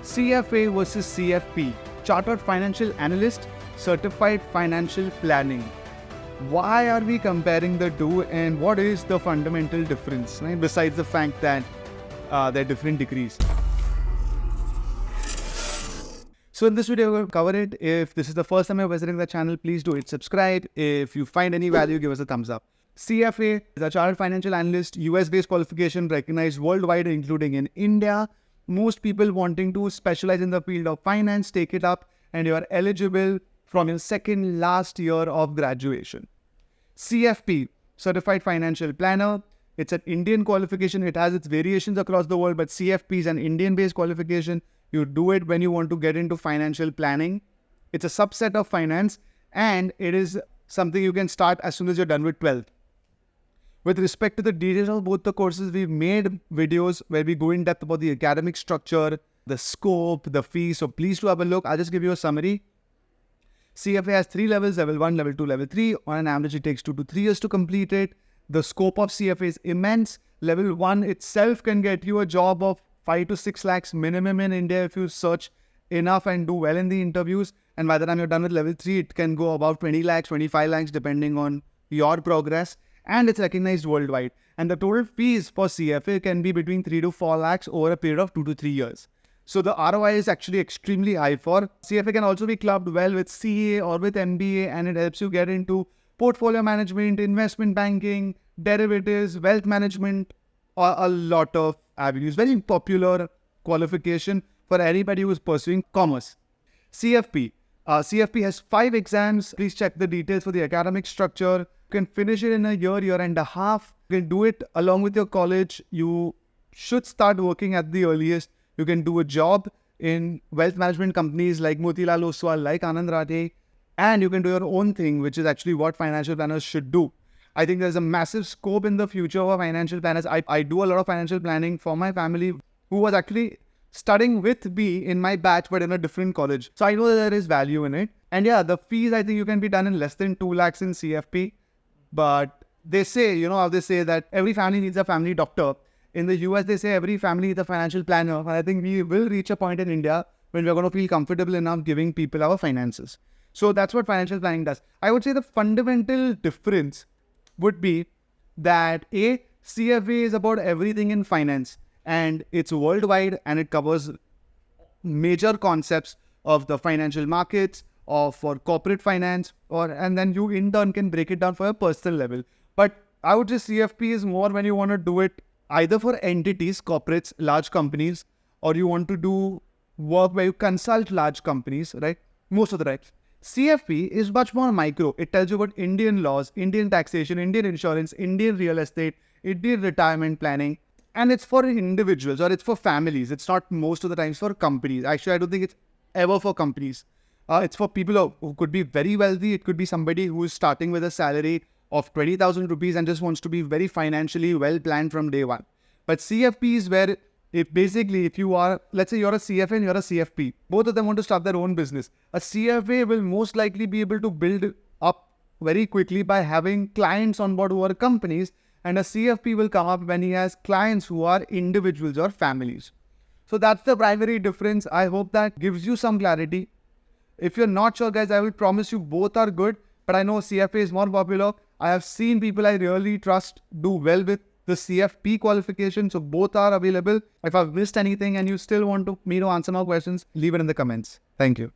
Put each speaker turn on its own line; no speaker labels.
CFA versus CFP, Chartered Financial Analyst, Certified Financial Planning. Why are we comparing the two, and what is the fundamental difference, right? Besides the fact that they're different degrees. So in this video, we'll cover it. If this is the first time you're visiting the channel, please do hit subscribe. If you find any value, give us a thumbs up. CFA is a Chartered Financial Analyst, US-based qualification recognized worldwide, including in India. Most people wanting to specialize in the field of finance take it up, and you are eligible from your second last year of graduation. CFP, Certified Financial Planner. It's an Indian qualification. It has its variations across the world, but CFP is an Indian-based qualification. You do it when you want to get into financial planning. It's a subset of finance, and it is something you can start as soon as you're done with 12th. With respect to the details of both the courses, we've made videos where we go in depth about the academic structure, the scope, the fee. So please do have a look. I'll just give you a summary. CFA has 3 levels, level 1, level 2, level 3. On an average, it takes 2 to 3 years to complete it. The scope of CFA is immense. Level 1 itself can get you a job of 5 to 6 lakhs minimum in India if you search enough and do well in the interviews. And by the time you're done with level 3, it can go about 20 lakhs, 25 lakhs depending on your progress. And it's recognized worldwide. And the total fees for CFA can be between 3 to 4 lakhs over a period of 2 to 3 years. So the ROI is actually extremely high for CFA. Can also be clubbed well with CA or with MBA, and it helps you get into portfolio management, investment banking, derivatives, wealth management, or a lot of avenues. Very popular qualification for anybody who is pursuing commerce. CFP. CFP has 5 exams. Please check the details for the academic structure. You can finish it in a year and a half. You can do it along with your college. You should start working at the earliest. You can do a job in wealth management companies like Motilal Oswal, like Anand Rathe, and you can do your own thing, which is actually what financial planners should do. I think there's a massive scope in the future for financial planners. I do a lot of financial planning for my family, who was actually studying with me in my batch, but in a different college. So I know that there is value in it. And yeah, the fees, I think you can be done in less than 2 lakhs in CFP. But they say, you know how they say that every family needs a family doctor. In the US, they say every family needs a financial planner. And I think we will reach a point in India when we're going to feel comfortable enough giving people our finances. So that's what financial planning does. I would say the fundamental difference would be that CFA is about everything in finance, and it's worldwide, and it covers major concepts of the financial markets or for corporate finance, and then you in turn can break it down for a personal level. But I would say CFP is more when you want to do it either for entities, corporates, large companies, or you want to do work where you consult large companies, right? Most of the time. CFP is much more micro. It tells you about Indian laws, Indian taxation, Indian insurance, Indian real estate, Indian retirement planning. And it's for individuals or it's for families. It's not most of the times for companies. Actually, I don't think it's ever for companies. It's for people who could be very wealthy. It could be somebody who is starting with a salary of 20,000 rupees and just wants to be very financially well planned from day one. But CFP is where if you are, let's say you're a CFA and you're a CFP, both of them want to start their own business. A CFA will most likely be able to build up very quickly by having clients on board who are companies, and a CFP will come up when he has clients who are individuals or families. So that's the primary difference. I hope that gives you some clarity. If you're not sure, guys, I will promise you both are good, but I know CFA is more popular. I have seen people I really trust do well with the CFP qualification, so both are available. If I've missed anything and you still want me to answer more questions, leave it in the comments. Thank you.